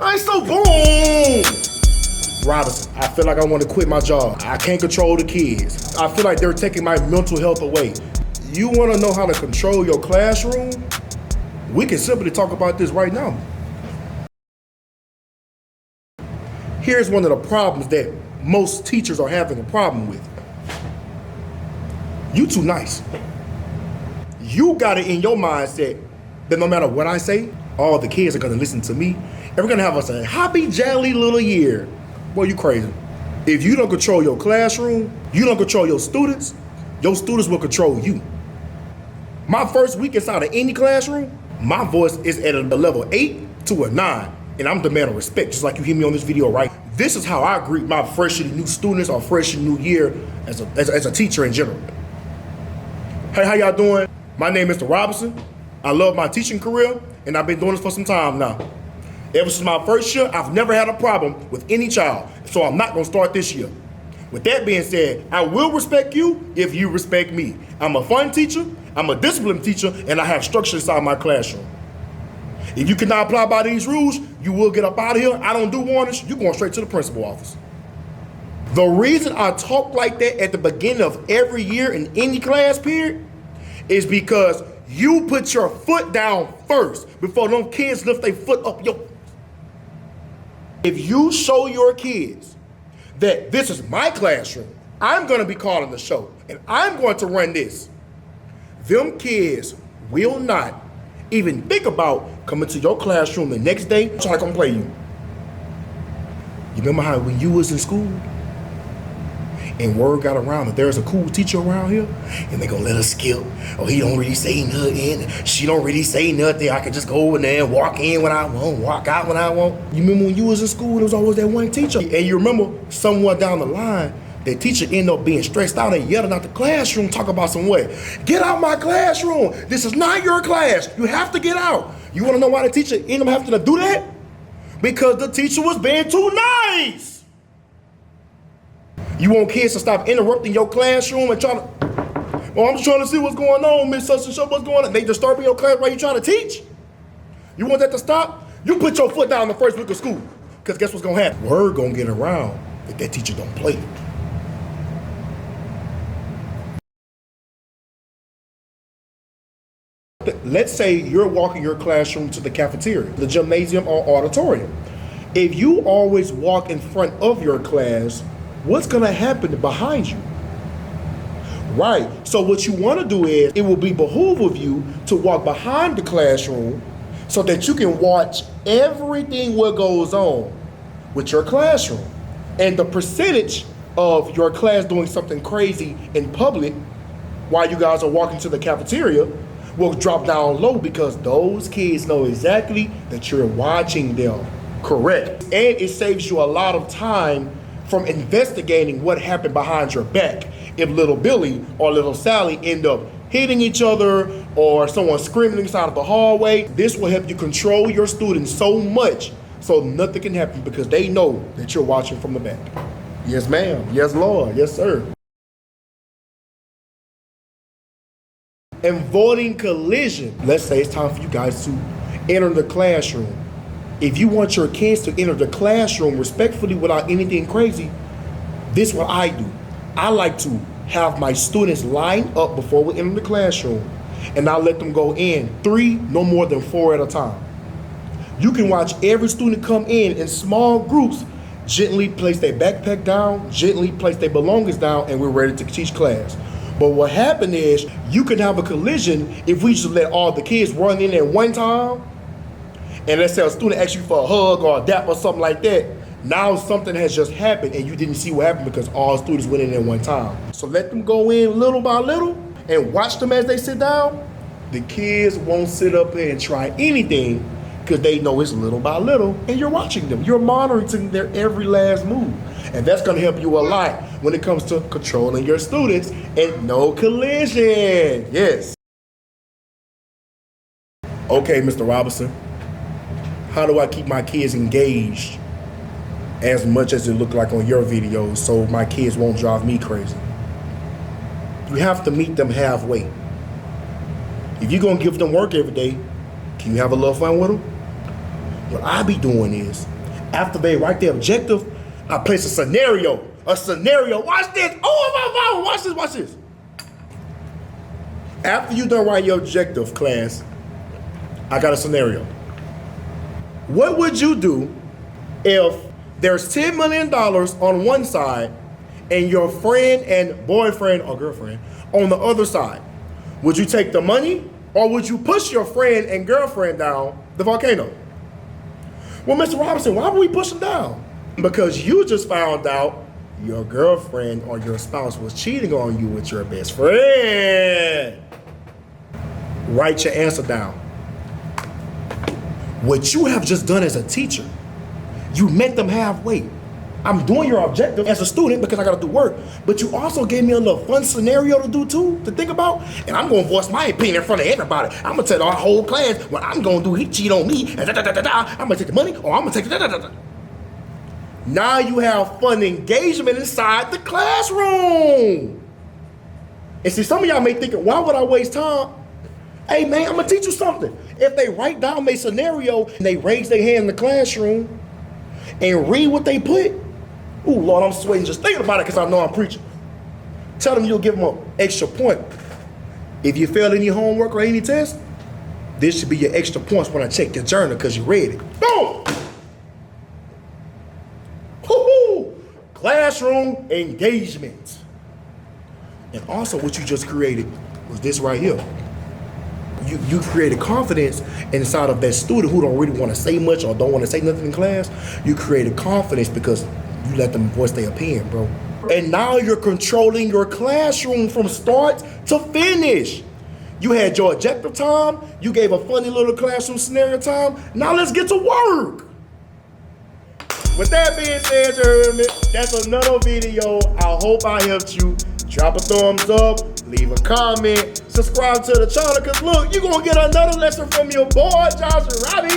I ain't so boom. Robinson, I feel like I want to quit my job. I can't control the kids. I feel like they're taking my mental health away. You want to know how to control your classroom? We can simply talk about this right now. Here's one of the problems that most teachers are having a problem with. You too nice. You got it in your mindset that no matter what I say, all the kids are gonna listen to me, and we're gonna have us a happy, jolly little year. Boy, you crazy. If you don't control your classroom, you don't control your students will control you. My first week inside of any classroom, my voice is at a level 8 to a 9, and I'm demanding respect, just like you hear me on this video, right? This is how I greet my fresh new students or fresh new year as a teacher in general. Hey, how y'all doing? My name is Mr. Robinson. I love my teaching career, and I've been doing this for some time now. Ever since my first year, I've never had a problem with any child, so I'm not gonna start this year. With that being said, I will respect you if you respect me. I'm a fun teacher, I'm a disciplined teacher, and I have structure inside my classroom. If you cannot apply by these rules, you will get up out of here. I don't do warnings, you're going straight to the principal office. The reason I talk like that at the beginning of every year in any class period is because you put your foot down first before them kids lift their foot up your. If you show your kids that this is my classroom, I'm gonna be calling the show and I'm going to run this, them kids will not even think about coming to your classroom the next day trying to come play you. You remember how when you was in school and word got around that there's a cool teacher around here and they gonna let us skip, or he don't really say nothing, she don't really say nothing, I can just go in there and walk in when I want, walk out when I want. You remember when you was in school, there was always that one teacher, and you remember someone down the line, that teacher ended up being stressed out and yelling out the classroom, talk about some way. Get out my classroom, this is not your class, you have to get out. You wanna know why the teacher ended up having to do that? Because the teacher was being too nice. You want kids to stop interrupting your classroom and trying to, well, I'm just trying to see what's going on, Miss Such and Such, what's going on? They disturbing your class while you trying to teach? You want that to stop? You put your foot down the first week of school, because guess what's gonna happen? Word gonna get around that teacher don't play. Let's say you're walking your classroom to the cafeteria, the gymnasium or auditorium. If you always walk in front of your class, what's gonna happen behind you? Right, so what you wanna do is, it will be behoove of you to walk behind the classroom so that you can watch everything what goes on with your classroom. And the percentage of your class doing something crazy in public while you guys are walking to the cafeteria will drop down low, because those kids know exactly that you're watching them. Correct. And it saves you a lot of time from investigating what happened behind your back. If little Billy or little Sally end up hitting each other or someone screaming inside of the hallway, this will help you control your students so much so nothing can happen, because they know that you're watching from the back. Yes, ma'am. Yes, Lord. Yes, sir. Avoiding collision. Let's say it's time for you guys to enter the classroom. If you want your kids to enter the classroom respectfully without anything crazy, this is what I do. I like to have my students line up before we enter the classroom, and I let them go in 3, no more than 4 at a time. You can watch every student come in small groups, gently place their backpack down, gently place their belongings down, and we're ready to teach class. But what happened is, you can have a collision if we just let all the kids run in at one time, and let's say a student asks you for a hug or a dap or something like that. Now something has just happened and you didn't see what happened because all students went in at one time. So let them go in little by little and watch them as they sit down. The kids won't sit up here and try anything because they know it's little by little, and you're watching them. You're monitoring their every last move. And that's gonna help you a lot when it comes to controlling your students and no collision. Yes. Okay, Mr. Robinson, how do I keep my kids engaged as much as it looked like on your videos so my kids won't drive me crazy? You have to meet them halfway. If you're gonna give them work every day, can you have a little fun with them? What I be doing is, after they write their objective, I place a scenario. Watch this. Oh, watch this. After you done writing your objective, class, I got a scenario. What would you do if there's $10 million on one side and your friend and boyfriend or girlfriend on the other side? Would you take the money or would you push your friend and girlfriend down the volcano? Well, Mr. Robinson, why would we push them down? Because you just found out your girlfriend or your spouse was cheating on you with your best friend. Write your answer down. What you have just done as a teacher, you met them halfway. I'm doing your objective as a student because I gotta do work, but you also gave me a little fun scenario to do too, to think about, and I'm gonna voice my opinion in front of everybody. I'm gonna tell our whole class what I'm gonna do. He cheat on me, and I'm gonna take the money, or I'm gonna take the Now you have fun engagement inside the classroom. And see, some of y'all may think, why would I waste time? Hey man, I'm gonna teach you something. If they write down their scenario and they raise their hand in the classroom and read what they put, ooh, Lord, I'm sweating just thinking about it because I know I'm preaching. Tell them you'll give them an extra point. If you fail any homework or any test, this should be your extra points when I check your journal because you read it. Boom! Woo-hoo! Classroom engagement. And also what you just created was this right here. You created confidence inside of that student who don't really want to say much or don't want to say nothing in class. You created confidence because you let them voice their opinion, bro. And now you're controlling your classroom from start to finish. You had your objective time. You gave a funny little classroom scenario time. Now let's get to work. With that being said, Jeremy, that's another video. I hope I helped you. Drop a thumbs up, leave a comment, subscribe to the channel, because look, you're going to get another lesson from your boy, Josh Robi.